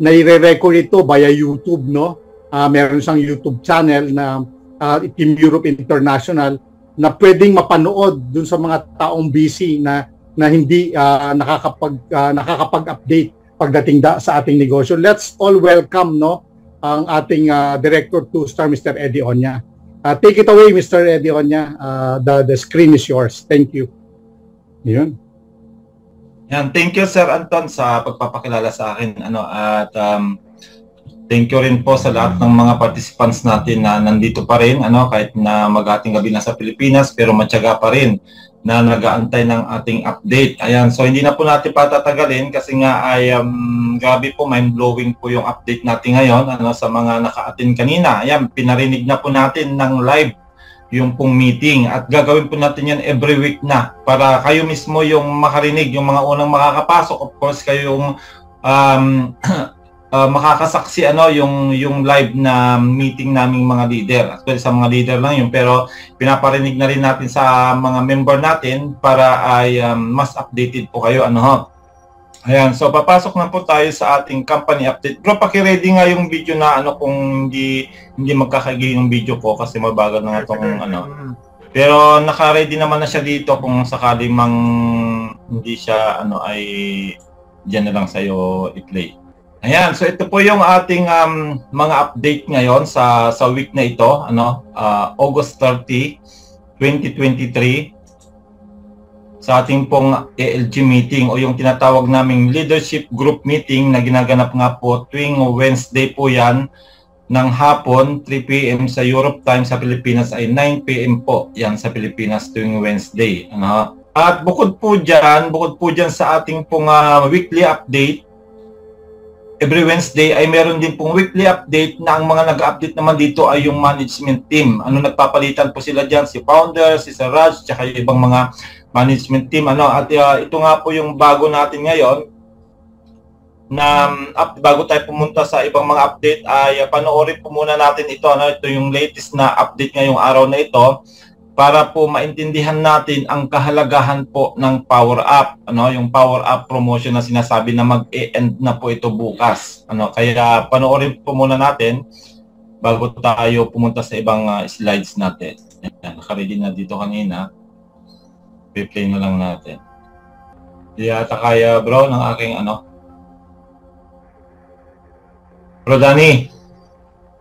nai-record ito via YouTube, no? Meron siyang YouTube channel na Team Europe International na pwedeng mapanood dun sa mga taong busy na hindi nakakapag-update pagdating sa ating negosyo. Let's all welcome, no, ang ating Director 2-star, Mr. Eddie Oña. Take it away, Mr. Eddie Oña. The screen is yours. Thank you. Yun. Yan, thank you Sir Anton sa pagpapakilala sa akin. Thank you rin po sa lahat ng mga participants natin na nandito pa rin, kahit na mag-ating gabi na sa Pilipinas, pero matyaga pa rin na nag-aantay ng ating update. Ayan, so hindi na po natin patatagalin kasi nga ay grabe po, mind-blowing po yung update natin ngayon sa mga naka-attend kanina. Ayan, pinarinig na po natin ng live yung pong meeting at gagawin po natin yan every week na para kayo mismo yung makarinig, yung mga unang makakapasok. Of course, kayo yung makakasaksi yung live na meeting naming mga leader. Actually sa mga leader lang yun, pero pinaparinig na rin natin sa mga member natin para ay mas updated po kayo. Ayan, so papasok na po tayo sa ating company update. Bro, paki-ready nga yung video na kung hindi magkakagay yung video ko kasi mabagal na itong Pero naka-ready naman na siya dito kung sakali mang hindi siya ay diyan na lang sa'yo i-play. Ayan, so ito po yung ating mga update ngayon sa week na ito, August 30, 2023. Sa ating pong ALG meeting o yung tinatawag naming leadership group meeting na ginaganap nga po tuwing Wednesday po yan ng hapon, 3 p.m. sa Europe time, sa Pilipinas ay 9 p.m. po yan sa Pilipinas tuwing Wednesday. At bukod po dyan sa ating pong weekly update, every Wednesday ay meron din pong weekly update na ang mga nag-update naman dito ay yung management team. Nagpapalitan po sila dyan, si founder, si Sir Raj, tsaka yung ibang mga management team. At ito nga po yung bago natin ngayon na bago tayo pumunta sa ibang mga update ay panoorin po muna natin ito. Ito yung latest na update ngayong araw na ito para po maintindihan natin ang kahalagahan po ng Power Up. Yung Power Up promotion na sinasabi na mag-e-end na po ito bukas. Kaya panoorin po muna natin bago tayo pumunta sa ibang slides natin. Naka-ready na dito kanina. I-play na lang natin. Di ata kaya bro ng aking Bro Danny.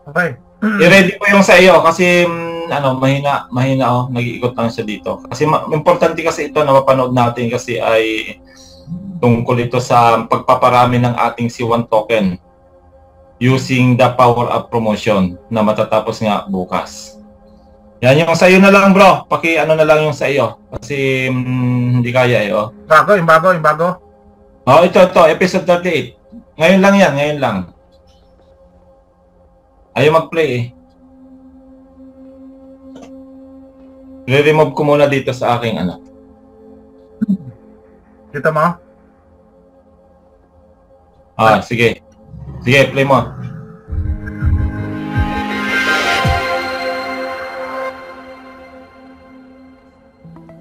Okay. I-ready po yung sa iyo kasi mahina nag-iikot lang siya dito. Kasi importante kasi ito na mapanood natin kasi ay tungkol ito sa pagpaparami ng ating C1 token using the Power Up promotion na matatapos nga bukas. Yan yung sa iyo na lang bro. Na lang yung sa iyo kasi hindi kaya Bago. Ito episode 38. Ngayon lang yan, ngayon lang. Ayaw mag-play I-remove ko muna dito sa aking Kita mo? Sige. Sige, play mo.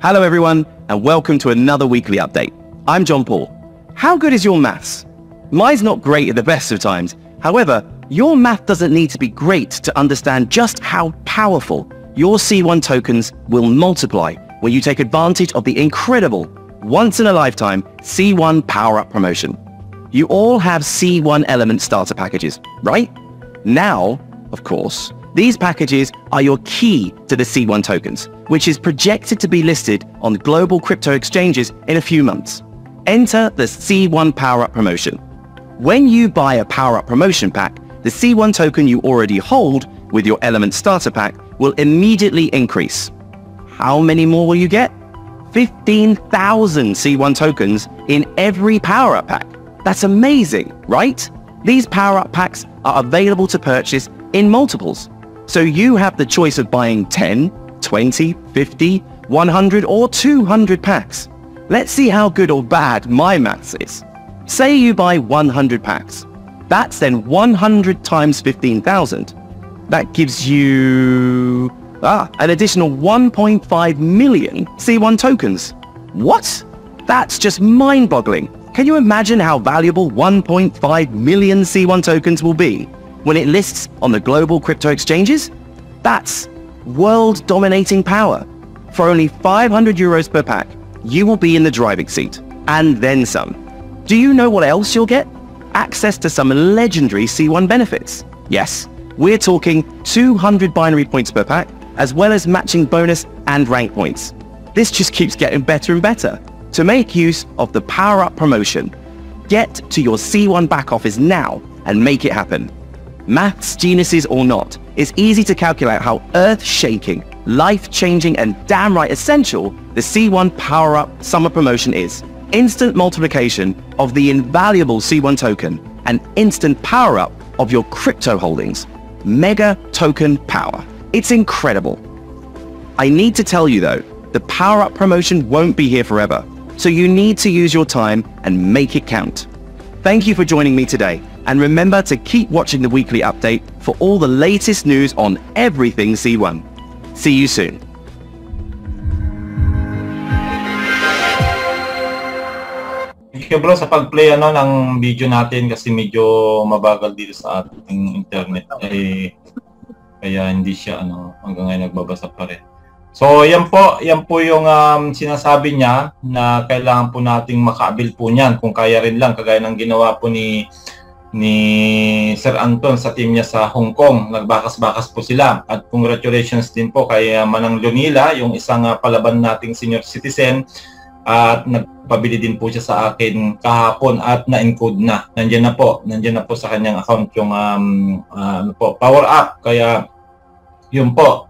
Hello everyone, and welcome to another weekly update. I'm John Paul. How good is your maths? Mine's not great at the best of times. However, your math doesn't need to be great to understand just how powerful your C1 tokens will multiply when you take advantage of the incredible, once-in-a-lifetime C1 Power Up promotion. You all have C1 Element starter packages, right? Now, of course, these packages are your key to the C1 tokens, which is projected to be listed on global crypto exchanges in a few months. Enter the C1 Power Up promotion. When you buy a Power Up promotion pack, the C1 token you already hold with your Element starter pack will immediately increase. How many more will you get? 15,000 C1 tokens in every Power Up pack. That's amazing, right? These Power Up packs are available to purchase in multiples. So you have the choice of buying 10, 20, 50, 100 or 200 packs. Let's see how good or bad my maths is. Say you buy 100 packs. That's then 100 times 15,000. That gives you an additional 1.5 million C1 tokens. What? That's just mind-boggling. Can you imagine how valuable 1.5 million C1 tokens will be when it lists on the global crypto exchanges? That's world-dominating power. For only 500 euros per pack, you will be in the driving seat, and then some. Do you know what else you'll get? Access to some legendary C1 benefits. Yes, we're talking 200 binary points per pack, as well as matching bonus and rank points. This just keeps getting better and better. To make use of the Power Up promotion, get to your C1 back office now and make it happen. Maths geniuses or not, it's easy to calculate how earth-shaking, life-changing and damn right essential the C1 Power Up summer promotion is. Instant multiplication of the invaluable C1 token and instant power up of your crypto holdings. Mega token power. It's incredible. I need to tell you though, the Power Up promotion won't be here forever, so you need to use your time and make it count. Thank you for joining me today, and remember to keep watching the weekly update for all the latest news on everything C1. See you soon. Thank you bro sa pag-play ng video natin kasi medyo mabagal dito sa ating internet. Kaya hindi siya hanggang ngayon nagbabasa pa rin. So yan po yung sinasabi niya na kailangan po nating makaabil po niyan kung kaya rin lang, kagaya ng ginawa po ni Sir Anton sa team niya sa Hong Kong. Nagbakas-bakas po sila at congratulations din po kay Manang Leonila, yung isang palaban nating senior citizen, at nagpabili din po siya sa akin kahapon at na-encode na. Nandiyan na po sa kanyang account yung Power Up. Kaya yun po,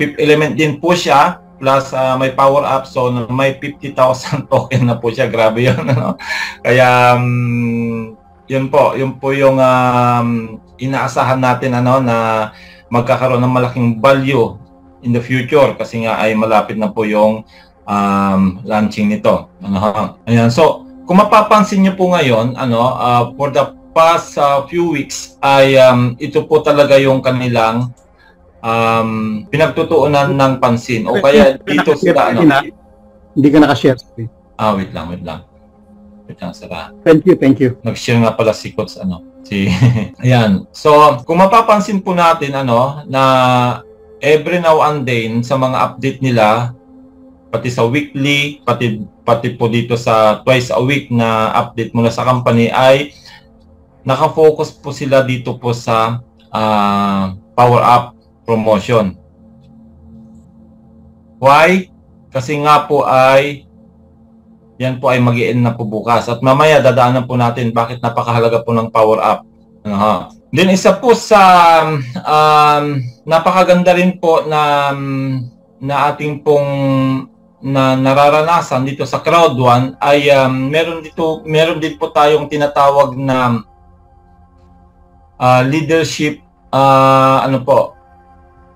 fifth element din po siya, plus may power up, so may 50,000 token na po siya. Grabe yun. Kaya yun po yung inaasahan natin na magkakaroon ng malaking value in the future kasi nga ay malapit na po yung launching nito. Ayan. So kung mapapansin niyo po ngayon, for the past few weeks ay ito po talaga yung kanilang pinagtutuunan ng pansin, o kaya dito sila hindi ka naka-share screen. Wait lang sara. Thank you. Nag-share nga pala si Coach ayan. So kung mapapansin po natin na every now and then sa mga update nila, pati sa weekly, pati po dito sa twice a week na update mula sa company, ay naka-focus po sila dito po sa Power Up promotion. Why? Kasi nga po yan po ay mag-i-end na po bukas. At mamaya dadaanan po natin bakit napakahalaga po ng Power Up. Then isa po sa napakaganda rin po na ating pong nararanasan dito sa Crowd1 ay meron din po tayong tinatawag na leadership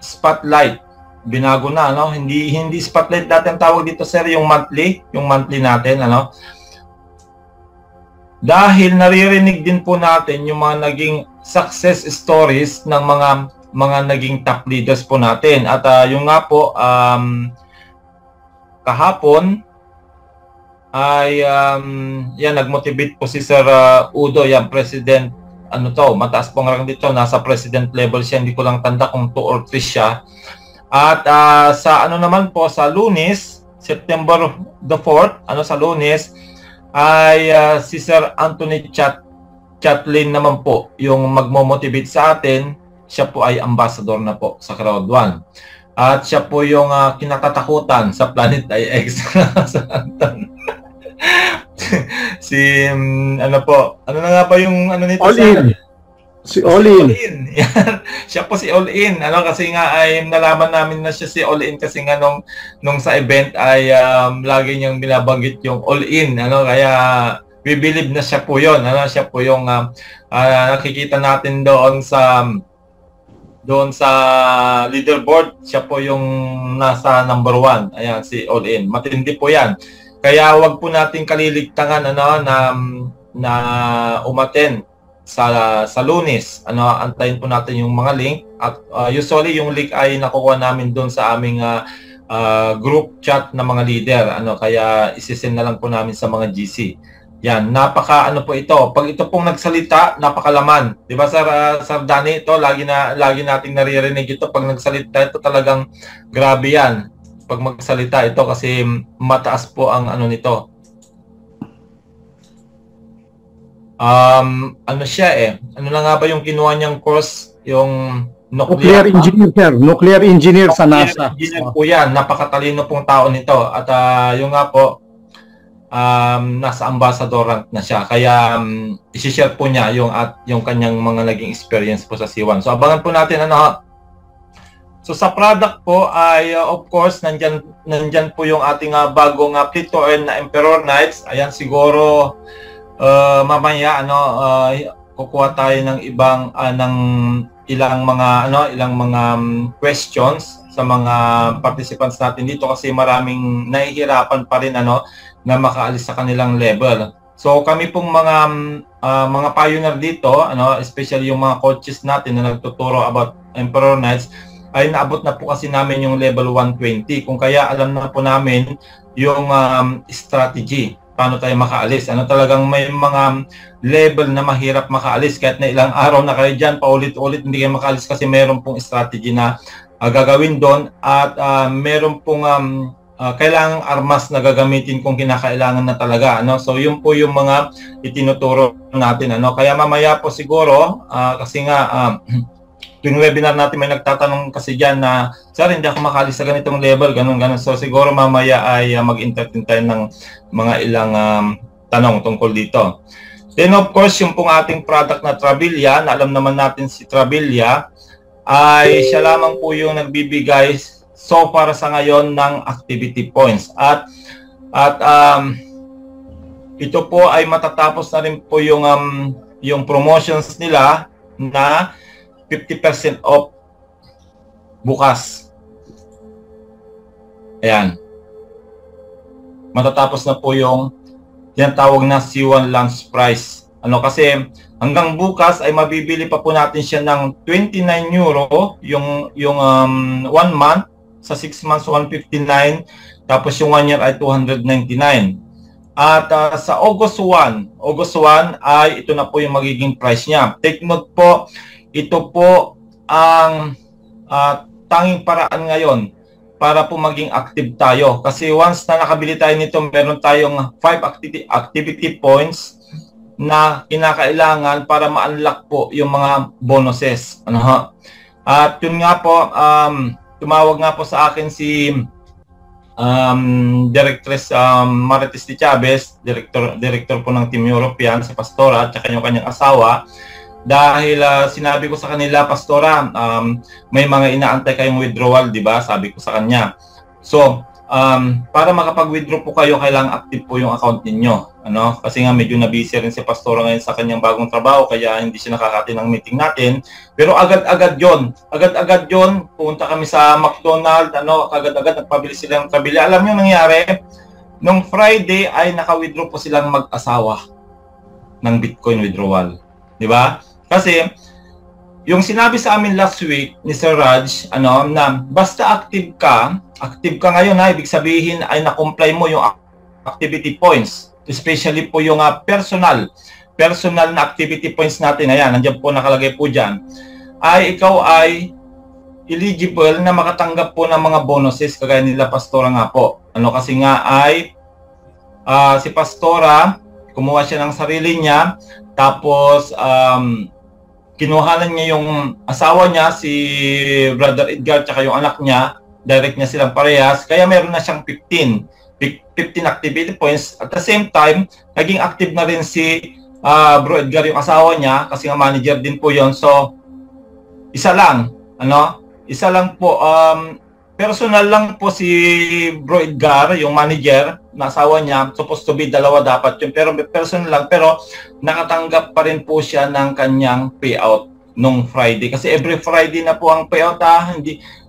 spotlight. Binago na hindi spotlight natin tawag dito sir, yung monthly natin dahil naririnig din po natin yung mga naging success stories ng mga naging top leaders po natin. At yung nga po kahapon ay nagmotivate po si Sir Udo, yan president, mataas pong rank dito, nasa president level siya, hindi ko lang tanda kung 2 or 3 siya. At sa naman po sa Lunes, September the 4th, sa Lunes ay si Sir Anthony Chatlin naman po yung magmo-motivate sa atin. Siya po ay ambassador na po sa Crowd1. At siya po yung kinakatakutan sa Planet IX. Sa Anton. Si na nga ba yung nito? All in. Si All In. Siya po si All In. Kasi nga ay nalaman namin na siya si All In kasi nga nung sa event ay lagi niyang binabanggit yung All In. Kaya we believe na siya po yun. Siya po yung nakikita natin doon sa leaderboard. Siya po yung nasa number 1. Ayan, si All In. Matindi po yan. Kaya wag po natin kaliligtangan na umattend sa Lunes. Antayin po natin yung mga link. At usually yung link ay nakukuha namin doon sa aming group chat na mga leader. Kaya isisend na lang po namin sa mga GC. Yan, napaka ano po ito. Pag ito pong nagsalita, napakalaman. 'Di ba Sir Sir Danny, ito lagi nating naririnig ito pag nagsalita ito, talagang grabe 'yan. Pag magsalita ito kasi mataas po ang ano nito. Ano siya Ano na nga ba yung kinuha niyang course, yung Nuclear engineer, sir. Nuclear engineer sa NASA. Engineer po 'yan. Napakatalino pong tao nito at yung nga po nasa ambassador rank na siya. Kaya i-share po niya yung kanyang mga naging experience po sa C1. So abangan po natin ano. So sa product po ay of course nandyan po yung ating bagong play to earn na Emperor Knights. Ayan, siguro mamaya kukuha tayo ng ilang mga questions sa mga participants natin dito kasi maraming nahihirapan pa rin na makaalis sa kanilang level. So kami pong mga pioneer dito, especially yung mga coaches natin na nagtuturo about Emperor Knights, ay naabot na po kasi namin yung level 120. Kung kaya alam na po namin yung strategy, paano tayo makaalis. Talagang may mga level na mahirap makaalis. Kahit na ilang araw na kayo dyan, paulit-ulit hindi kayo makaalis kasi meron pong strategy na gagawin doon at meron pong kailangang armas na gagamitin kung kinakailangan na talaga. So yun po yung mga itinuturo natin. Kaya mamaya po siguro, kasi nga tuwing webinar natin may nagtatanong kasi dyan na, sir, hindi ako makaalis sa ganitong level, ganun. So siguro mamaya ay mag-entertain tayo ng mga ilang tanong tungkol dito. Then of course, yung pong ating product na Trabilia, na alam naman natin si Trabilia, ay siya lamang po yung nagbibigay so para sa ngayon ng activity points. At ito po ay matatapos na rin po yung promotions nila na 50% off bukas. Ayan. Matatapos na po yung tawag na C1 launch price. Kasi hanggang bukas ay mabibili pa po natin siya ng 29 euro yung 1 month, sa 6 months 159, tapos yung 1 year ay 299. At sa August 1 ay ito na po yung magiging price niya. Take note po, ito po ang tanging paraan ngayon para po maging active tayo. Kasi once na nakabili tayo nito, meron tayong 5 activity points na kinakailangan para ma-unlock po yung mga bonuses. At yun nga po, tumawag nga po sa akin si Directress Marites de Chavez, director po ng Team European, si Pastora at saka yung kanyang asawa. Dahil sinabi ko sa kanila, Pastora, may mga inaantay kayong withdrawal, di ba? Sabi ko sa kanya. So, para makapag-withdraw po kayo, kailangan active po yung account ninyo. Kasi nga medyo na-busy rin si Pastora ngayon sa kanyang bagong trabaho, kaya hindi siya nakakatin ng meeting natin. Pero agad-agad yon, punta kami sa McDonald's, agad-agad nagpabili sila ng Trabilia. Alam niyo nangyari, nung Friday ay naka-withdraw po silang mag-asawa ng Bitcoin withdrawal. Di ba? Kasi yung sinabi sa amin last week ni Sir Raj, na basta active ka ngayon, ibig sabihin ay na-comply mo yung activity points, especially po yung personal na activity points natin. Ayan, nandiyan po, nakalagay po dyan. Ay ikaw ay eligible na makatanggap po ng mga bonuses kagaya nila Pastora nga po. Kasi nga ay si Pastora, kumuha siya ng sarili niya, tapos kinuhanan niya yung asawa niya, si Brother Edgar, tsaka yung anak niya, direct niya silang parehas, kaya meron na siyang 15 activity points. At the same time, naging active na rin si Bro Edgar, yung asawa niya, kasi nga manager din po yon. So, isa lang po, personal lang po si Bro Edgar, yung manager na asawa niya, supposed to be dalawa dapat yun, pero personal lang, pero nakatanggap pa rin po siya ng kanyang payout nung Friday. Kasi every Friday na po ang payout,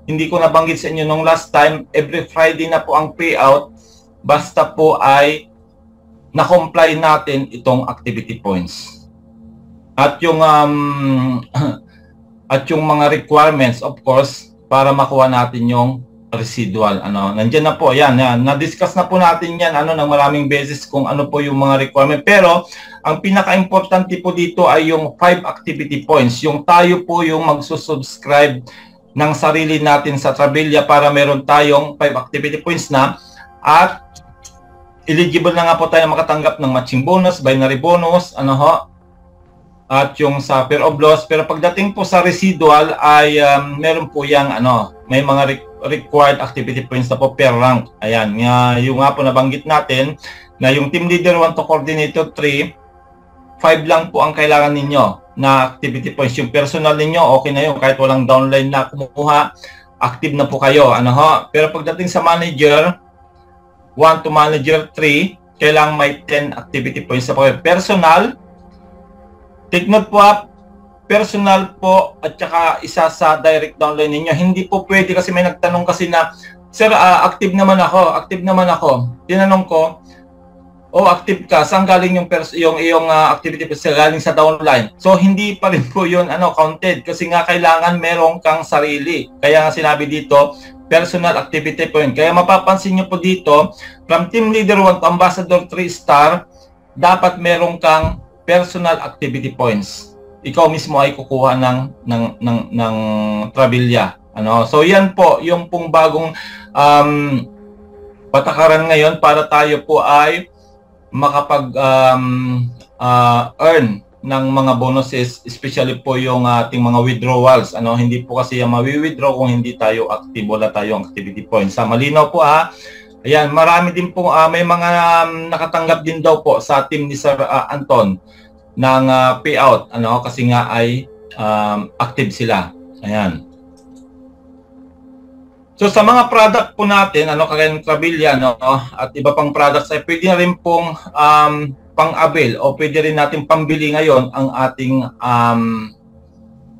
hindi ko nabanggit sa inyo nung last time, every Friday na po ang payout, basta po ay na-comply natin itong activity points. At yung mga requirements, of course, para makuha natin yung residual. Nandiyan na po, yan, na-discuss na po natin yan ng maraming beses kung ano po yung mga requirement. Pero ang pinaka-importante po dito ay yung 5 activity points. Yung tayo po yung magsusubscribe ng sarili natin sa Trabilia para meron tayong 5 activity points na, at eligible na nga po tayo makatanggap ng matching bonus, binary bonus, at yung sa pair of loss. Pero pagdating po sa residual ay meron po yang may mga required activity points na po per rank. Ayan, yung nga po nabanggit natin na yung team leader 1 to coordinator 3, 5 lang po ang kailangan ninyo na activity points. Yung personal ninyo, okay na yun, kahit walang downline na kumuha, active na po kayo. Pero pagdating sa manager 1 to manager 3, kailangan may 10 activity points na po. Personal, take note po, personal po at saka isa sa direct downline ninyo. Hindi po pwede, kasi may nagtanong kasi na, sir, active naman ako. Tinanong ko, active ka, saan galing yung iyong activity po? Galing sa downline. So hindi pa rin po yun counted, kasi nga kailangan meron kang sarili. Kaya nga sinabi dito, personal activity point. Kaya mapapansin nyo po dito, from team leader 1 to ambassador 3 star, dapat meron kang personal activity points. Ikaw mismo ay kukuha ng Trabilia. So yan po yung pong bagong patakaran ngayon para tayo po ay makapag earn ng mga bonuses, especially po yung ating mga withdrawals. Hindi po kasi mawi-withdraw kung hindi tayo active, wala tayong activity points. Malinaw po Ayan, marami din po, may mga nakatanggap din daw po sa team ni Sir Anton ng payout, kasi nga ay active sila. Ayan. So sa mga product po natin, kagaya ng Trabilia, at iba pang products, ay pwede na rin pong pang-avail o pwede rin natin pambili ngayon ang ating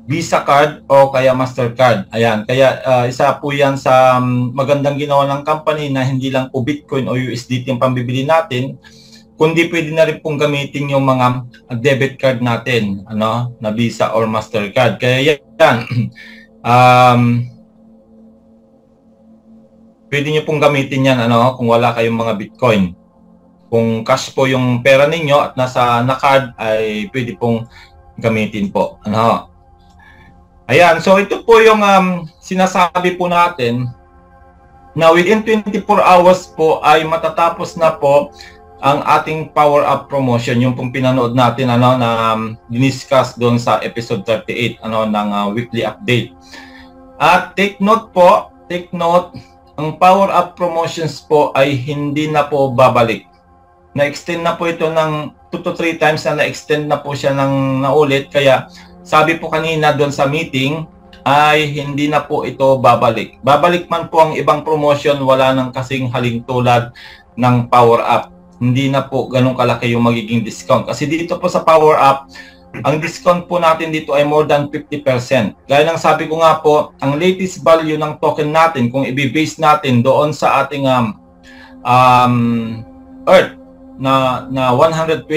Visa card o kaya Mastercard. Ayan, kaya isa po yan sa magandang ginawa ng company na hindi lang po Bitcoin o USDT yung pambibili natin, kundi pwede na rin pong gamitin yung mga debit card natin, na Visa or Mastercard. Kaya yan, pwede nyo pong gamitin yan, kung wala kayong mga Bitcoin. Kung cash po yung pera ninyo at nasa na-card, ay pwede pong gamitin po. Ayan, so ito po yung sinasabi po natin na within 24 hours po ay matatapos na po ang ating Power Up promotion, yung pong pinanood natin na diniscuss doon sa episode 38 ng weekly update. At take note, ang Power Up promotions po ay hindi na po babalik. Na-extend na po ito ng 2 to 3 times na na-extend na po siya ng naulit, kaya sabi po kanina doon sa meeting ay hindi na po ito babalik. Babalik man po ang ibang promotion, wala nang kasing haling tulad ng Power Up. Hindi na po ganun kalaki yung magiging discount. Kasi dito po sa Power Up, ang discount po natin dito ay more than 50%. Gaya ng sabi ko nga po, ang latest value ng token natin, kung i-base natin doon sa ating Earth na 129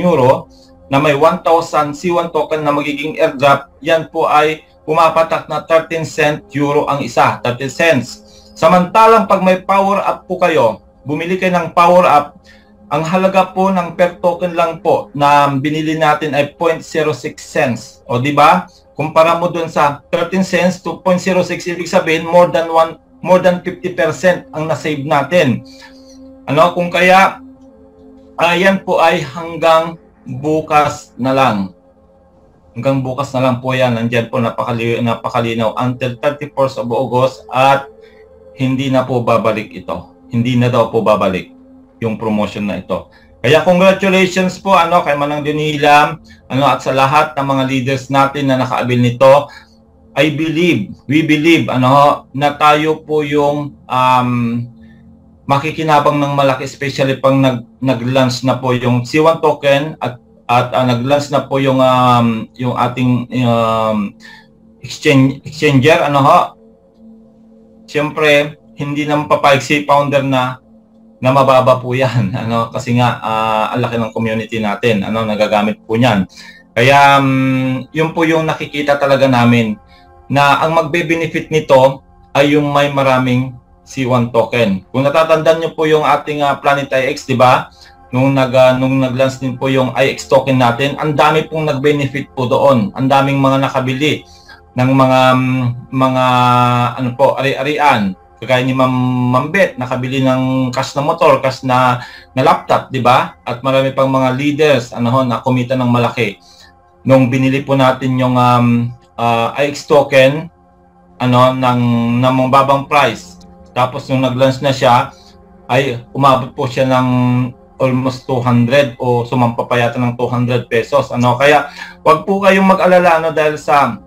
euro, na may 1,000 C1 token na magiging airdrop, yan po ay pumapatak na 13 cent euro ang isa, 30 cents. Samantalang pag may Power Up po kayo, bumili kayo ng Power Up, ang halaga po ng per token lang po na binili natin ay 0.06 cents. O di ba? Kumpara mo dun sa 13 cents to 0.06, ibig sabihin more than 50% ang na-save natin. Kung kaya yan po ay hanggang bukas na lang. Hanggang bukas na lang po yan. Nandiyan po napakalinaw until 31st of August at hindi na po babalik ito. Hindi na daw po babalik yung promotion na ito. Kaya congratulations po kay Manang Dionila at sa lahat ng mga leaders natin na nakaabil nito. We believe na tayo po yung makikinabang ng malaki, especially pang nag-launch na po yung C1 token at nag-launch na po yung ating exchanger. Siyempre hindi naman papayag si founder na mababa po yan, kasi nga ang laki ng community natin, nagagamit po niyan. Kaya yun po yung nakikita talaga namin na ang magbe-benefit nito ay yung may maraming C1 token. Kung natatandaan nyo po yung ating Planet IX, di ba? Nung nag-launch din po yung IX token natin, ang dami pong nag-benefit po doon. Ang daming mga nakabili ng mga ano po, ari-arian. Kagaya ni Ma'am Bet, nakabili ng cash na motor, cash na laptop, di ba? At marami pang mga leaders na kumita ng malaki. Nung binili po natin yung IX token ng mababang price. Tapos nung nag-launch na siya, ay umabot po siya ng almost 200 o sumampa pa yata ng 200 pesos. Kaya wag po kayong mag-alala dahil sa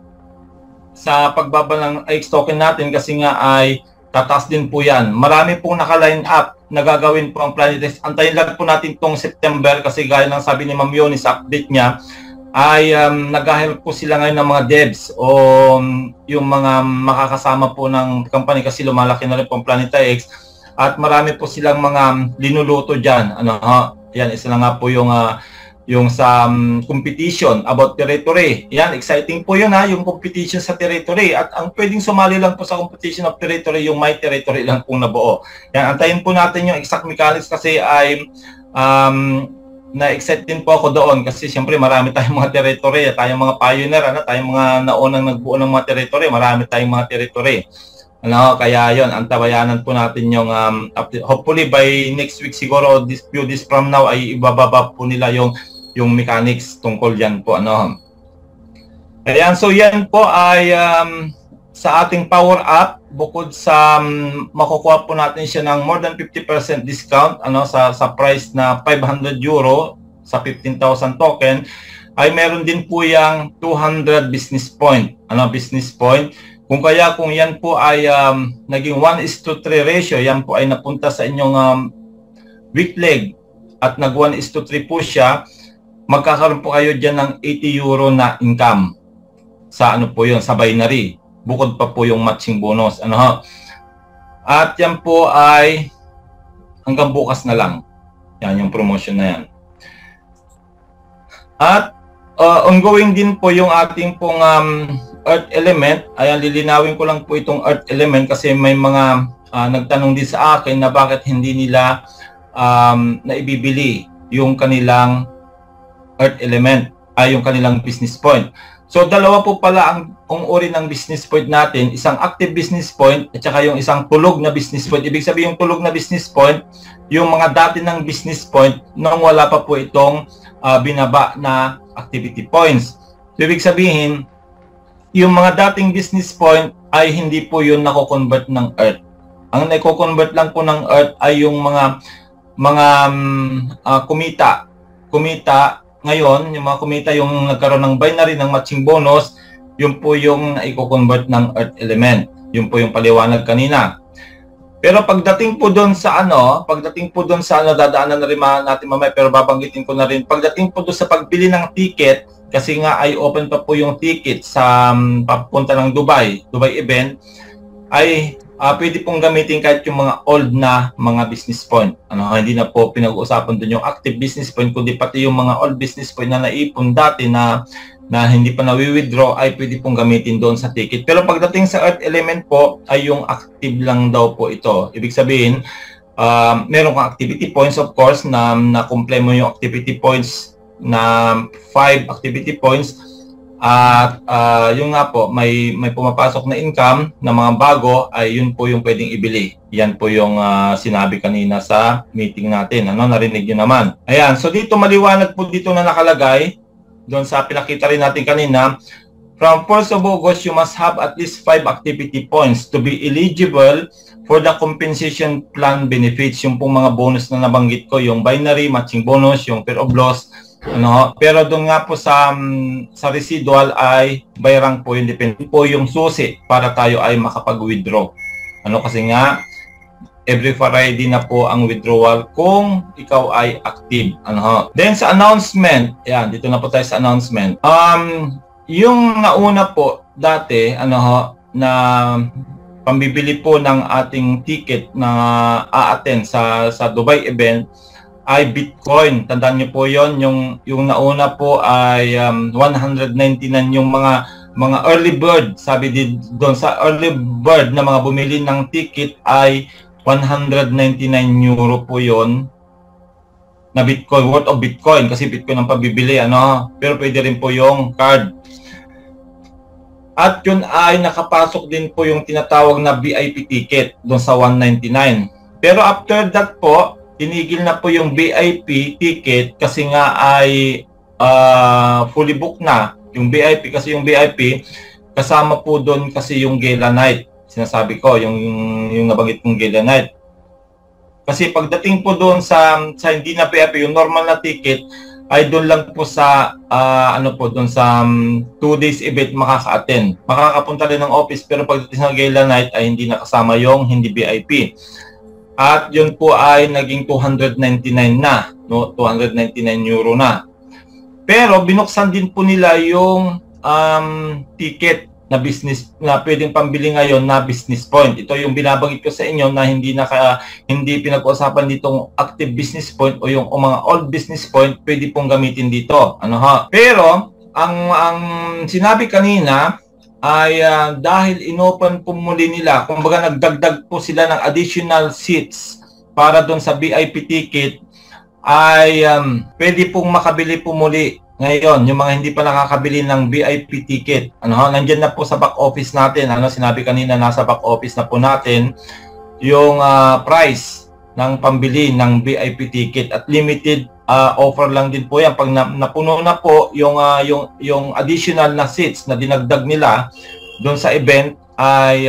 pagbaba ng IX token natin kasi nga ay tataas din po yan. Marami pong naka-line up na gagawin po ang Planet IX. Antayin lang po natin tong September kasi gaya ng sabi ni Ma'am Yoni sa update niya ay nag-help po sila ngayon ng mga devs o yung mga makakasama po ng company kasi lumalaki na rin po ang Planet IX. At marami po silang mga linuluto dyan. Yan, isa na nga po yung sa competition about territory. Yan, exciting po yun yung competition sa territory. At ang pwedeng sumali lang po sa competition of territory, yung my territory lang pong nabuo. Yan, antayin po natin yung exact mechanics kasi ay na-excite din po ako doon kasi siyempre marami tayong mga territory, tayong mga pioneer, tayong mga naunang nagbuo ng mga territory, marami tayong mga territory. Kaya yon, antabayanan po natin yung hopefully by next week siguro, few days from now ay ibababa po nila yung mechanics tungkol yan po. Ayan, so yan po ay sa ating power up, bukod sa makukuha po natin siya ng more than 50% discount sa price na 500 euro sa 15,000 token, ay meron din po yung 200 business point. Business point. Kung yan po ay naging 1:3 ratio, yan po ay napunta sa inyong weak leg at nag 1:3 po siya, magkakaroon po kayo dyan ng 80 euro na income sa po yun, sa binary. Bukod pa po yung matching bonus. At yan po ay hanggang bukas na lang. Yan yung promotion na yan. At ongoing din po yung ating pong Earth element. Ayan, lilinawin ko lang po itong Earth element kasi may mga nagtanong din sa akin na bakit hindi nila naibibili yung kanilang Earth element, yung kanilang business point. So dalawa po pala ang uri ng business point natin, isang active business point at saka yung isang tulog na business point. Ibig sabihin yung tulog na business point, yung mga dati ng business point nung wala pa po itong binaba na activity points. So ibig sabihin, yung mga dating business point ay hindi po yun nako-convert ng Earth. Ang nako-convert lang po ng Earth ay yung mga kumita ngayon, yung mga kumita yung nagkaroon ng binary ng matching bonus, yun po yung i-convert ng Earth element. Yun po yung paliwanag kanina. Pero pagdating po doon sa dadaanan na rin natin mamaya, pero babanggitin ko na rin, pagdating po doon sa pagbili ng ticket, kasi nga ay open pa po yung ticket sa papunta ng Dubai event, ay pwede pong gamitin kahit yung mga old na mga business point. Hindi na po pinag-uusapan doon yung active business point, kundi pati yung mga old business point na naipon dati na hindi pa na-withdraw ay pwede pong gamitin doon sa ticket. Pero pagdating sa Earth element po ay yung active lang daw po ito. Ibig sabihin, meron kang activity points of course na na-comply mo yung activity points na 5 activity points. At yung nga po, may pumapasok na income na mga bago, ay yun po yung pwedeng ibili. Yan po yung sinabi kanina sa meeting natin. Narinig nyo naman. Ayan, so dito maliwanag po dito na nakalagay, doon sa pinakita rin natin kanina, from 1st of August, you must have at least 5 activity points to be eligible for the compensation plan benefits. Yung pong mga bonus na nabanggit ko, yung binary, matching bonus, yung fear of loss, pero doon nga po sa residual ay by rank po yung depende po yung susi para tayo ay makapag-withdraw. Kasi nga every Friday na po ang withdrawal kung ikaw ay active. Then sa announcement, yan, dito na po tayo sa announcement. Yung nauna po dati na pambibili po ng ating ticket na a-attend sa Dubai event ay Bitcoin. Tandaan niyo po yon, yung nauna po ay 199 yung mga mga early bird, sabi din doon sa early bird na mga bumili ng ticket ay 199 euro po yon na Bitcoin, worth of Bitcoin, kasi Bitcoin ang pabibili, ano, pero pwede rin po yung card. At yun ay nakapasok din po yung tinatawag na VIP ticket doon sa 199. Pero after that po, tinigil na po yung VIP ticket kasi nga ay fully booked na yung VIP, kasi yung VIP kasama po doon kasi yung Gala Night. Sinasabi ko, yung nabanggit kong Gala Night. Kasi pagdating po doon sa hindi na VIP, yung normal na ticket ay doon lang po sa doon sa 2 days event makaka-attend. Makakapunta rin ng office, pero pagdating sa Gala Night ay hindi nakasama yung hindi VIP. At yun po ay naging 299 na, no? 299 euro na. Pero binuksan din po nila yung ticket na business na pwedeng pambili ngayon na business point. Ito yung binabanggit ko sa inyo na hindi pinag-uusapan ditong active business point o yung mga old business point, pwede pong gamitin dito. Ano ha? Pero ang sinabi kanina ay dahil inopen po muli nila, kumbaga nagdagdag po sila ng additional seats para doon sa VIP ticket, ay pwede pong makabili po muli ngayon yung mga hindi pa nakakabili ng VIP ticket. Nandiyan na po sa back office natin. Sinabi kanina, nasa back office na po natin yung price ng pambili ng VIP ticket, at limited offer lang din po yan. Pag napuno na po yung additional na seats na dinagdag nila doon sa event, ay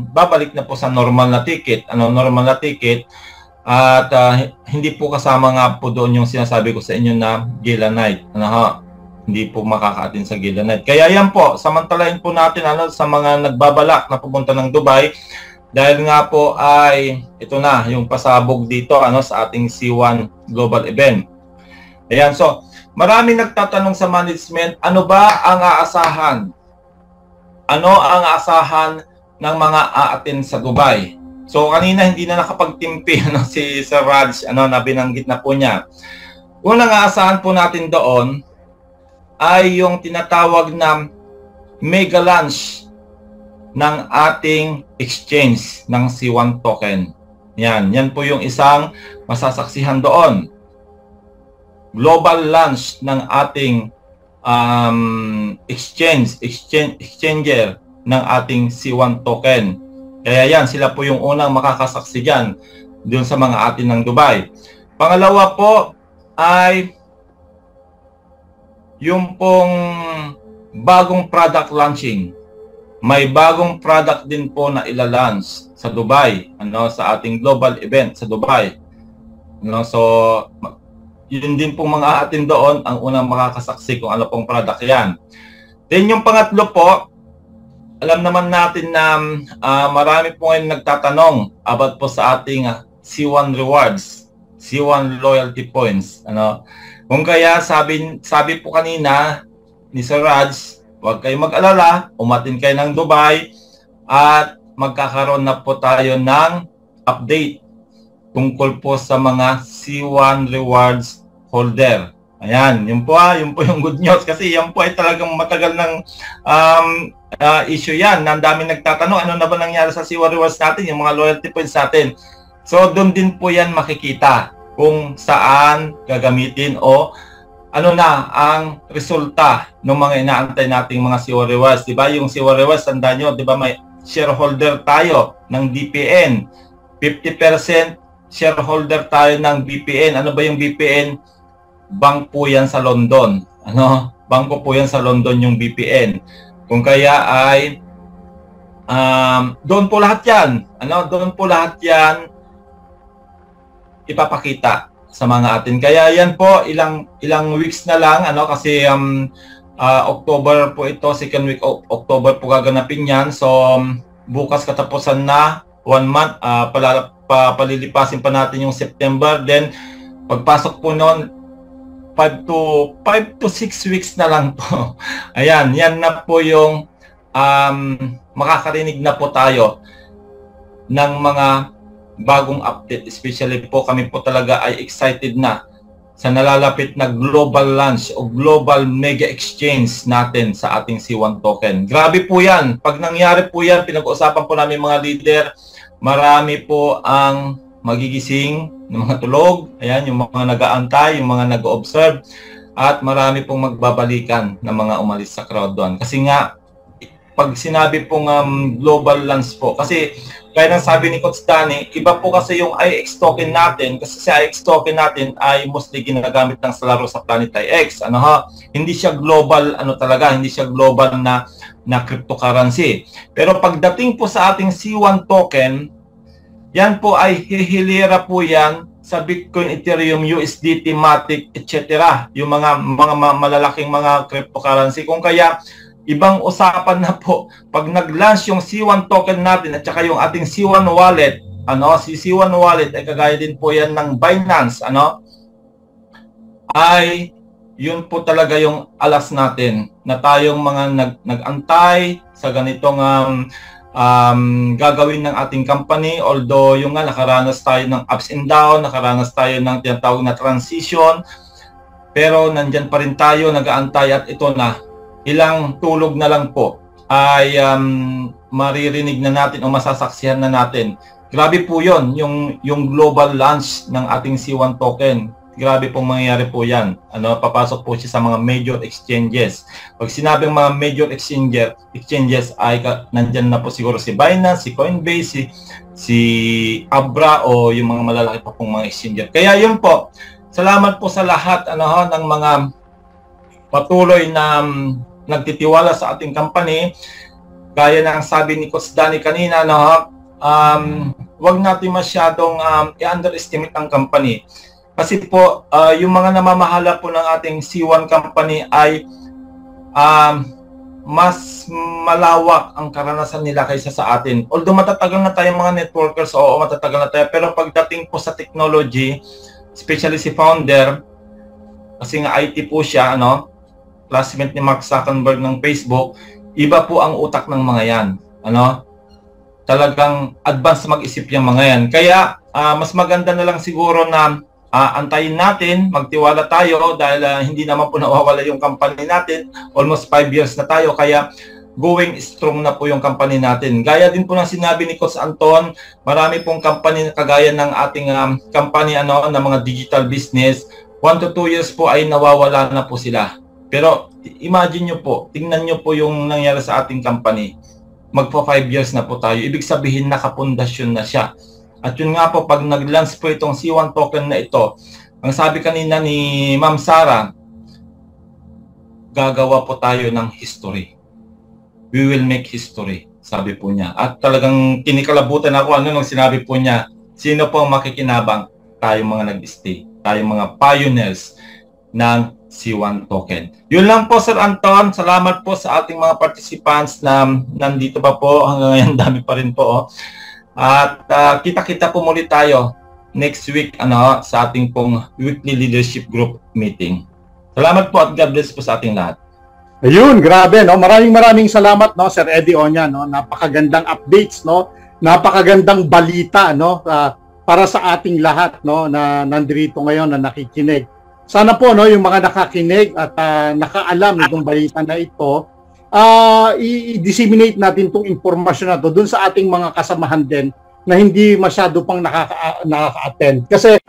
babalik na po sa normal na ticket. Normal na ticket. At hindi po kasama nga po doon yung sinasabi ko sa inyo na Gala Night. Hindi po makaka-attend sa Gala Night. Kaya yan po, samantalahin po natin sa mga nagbabalak na pupunta ng Dubai, dahil nga po ay ito na yung pasabog dito sa ating C1 Global Event. Ayan, so marami nagtatanong sa management, ano ba ang aasahan? Ano ang aasahan ng mga a-attend sa Dubai? So kanina hindi na nakapagtimpi si Sir Raj, na binanggit na po niya. Unang aasahan po natin doon ay yung tinatawag na mega launch ng ating exchange ng C1 token. Yan po yung isang masasaksihan doon. Global launch ng ating exchanger ng ating C1 token. Kaya yan, sila po yung unang makakasaksi dyan doon sa mga atin ng Dubai. Pangalawa po ay yung pong bagong product launching. May bagong product din po na ila-launch sa Dubai, sa ating global event sa Dubai. So, yun din pong mga atin doon ang unang makakasaksi kung ano pong product yan. Then yung pangatlo po, alam naman natin na marami po ngayon nagtatanong about po sa ating C1 rewards, C1 loyalty points. Kung kaya sabi po kanina ni Sir Raj, huwag kayong mag-alala, umatin kayo ng Dubai at magkakaroon na po tayo ng update tungkol po sa mga C1 rewards holder. Ayan, yun po yung good news, kasi yan po ay talagang matagal ng issue yan. Ang dami nagtatanong, ano na ba nangyari sa C1 rewards natin, yung mga loyalty points natin. So, doon din po yan makikita kung saan gagamitin o ano na ang resulta ng mga inaantay nating mga C1 rewards. Diba? Yung C1 rewards, tandaan nyo, diba may shareholder tayo ng BPN. 50% shareholder tayo ng BPN. Ano ba yung BPN? Bank po yan sa London. Bangko po yan sa London yung BPN. Kung kaya ay doon po lahat yan. Doon po lahat yan ipapakita sa mga atin. Kaya yan po, ilang weeks na lang, kasi October po ito, second week of October po gaganapin yan. So, bukas katapusan na, 1 month, palilipasin pa natin yung September. Then, pagpasok po noon, 5 to 6 weeks na lang po. Ayan, yan na po yung makakarinig na po tayo ng mga bagong update. Especially po kami po talaga ay excited na sa nalalapit na global launch o global mega exchange natin sa ating C1 token. Grabe po yan. Pag nangyari po yan, pinag-uusapan po namin mga leader, marami po ang magigising ng mga tulog, ayan, yung mga nag-aantay, yung mga nag-observe, at marami pong magbabalikan na mga umalis sa crowd doon. Kasi nga, pag sinabi pong global launch po, kasi kaya nang sabi ni Coach Danny, iba po kasi yung IX token natin, kasi si IX token natin ay mostly ginagamit ng sa laro sa Planet IX. Ano ha? Hindi siya global, talaga, hindi siya global na cryptocurrency. Pero pagdating po sa ating C1 token, yan po ay hihilera po yan sa Bitcoin, Ethereum, USDT, Matic, etc. Yung mga malalaking mga cryptocurrency. Kung kaya, ibang usapan na po pag nag-launch yung C1 token natin at saka yung ating C1 wallet, si C1 wallet ay kagaya din po yan ng Binance, ay yun po talaga yung alas natin na tayong mga nag-antay sa ganitong gagawin ng ating company. Although yung nakaranas tayo ng ups and down, nakaranas tayo ng tinatawag na transition, pero nandyan pa rin tayo, nag-aantay at ito na, ilang tulog na lang po ay maririnig na natin o masasaksihan na natin. Grabe po yun, yung global launch ng ating C1 token. Grabe pong mangyayari po yan. Papasok po siya sa mga major exchanges. Pag sinabing mga major exchanges ay nandyan na po siguro si Binance, si Coinbase, si Abra o yung mga malalaki pa pong mga exchanges. Kaya yun po, salamat po sa lahat ng mga patuloy na nagtitiwala sa ating company. Gaya ng sabi ni Coach Danny kanina, wag natin masyadong i-underestimate ang company. Kasi po, yung mga namamahala po ng ating C1 company ay mas malawak ang karanasan nila kaysa sa atin. Although matatagal na tayong mga networkers, oo, matatagal na tayo, pero pagdating po sa technology, especially si founder, kasi nga IT po siya, classmate ni Mark Zuckerberg ng Facebook, iba po ang utak ng mga yan. Talagang advance mag-isip yung mga yan. Kaya, mas maganda na lang siguro na antayin natin, magtiwala tayo dahil hindi naman po nawawala yung company natin. Almost 5 years na tayo, kaya going strong na po yung company natin. Gaya din po ng sinabi ni Coach Anton, marami pong company na kagaya ng ating company na mga digital business, 1 to 2 years po ay nawawala na po sila. Pero imagine nyo po, tingnan nyo po yung nangyari sa ating company. Magpo 5 years na po tayo. Ibig sabihin nakapundasyon na siya. At yun nga po, pag nag-launch po itong C1 token na ito, ang sabi kanina ni Ma'am Sara, gagawa po tayo ng history. We will make history, sabi po niya. At talagang kinikalabutan ako nung sinabi po niya, sino po ang makikinabang? Tayong mga nag-stay, tayong mga pioneers ng C1 token. Yun lang po, Sir Anton. Salamat po sa ating mga participants na nandito pa po. Hanggang ngayon, dami pa rin po. At kita-kita po muli tayo next week sa ating pong weekly leadership group meeting. Salamat po at God bless po sa ating lahat. Ayun, grabe, Maraming salamat, Sir Eddie Oña, Napakagandang updates, Napakagandang balita, para sa ating lahat, na nandito ngayon na nakikinig. Sana po yung mga nakakinig at nakaalam nitong balita na ito, i-disseminate natin itong impormasyon na to dun sa ating mga kasamahan din na hindi masyado pang nakaka-attend. Kasi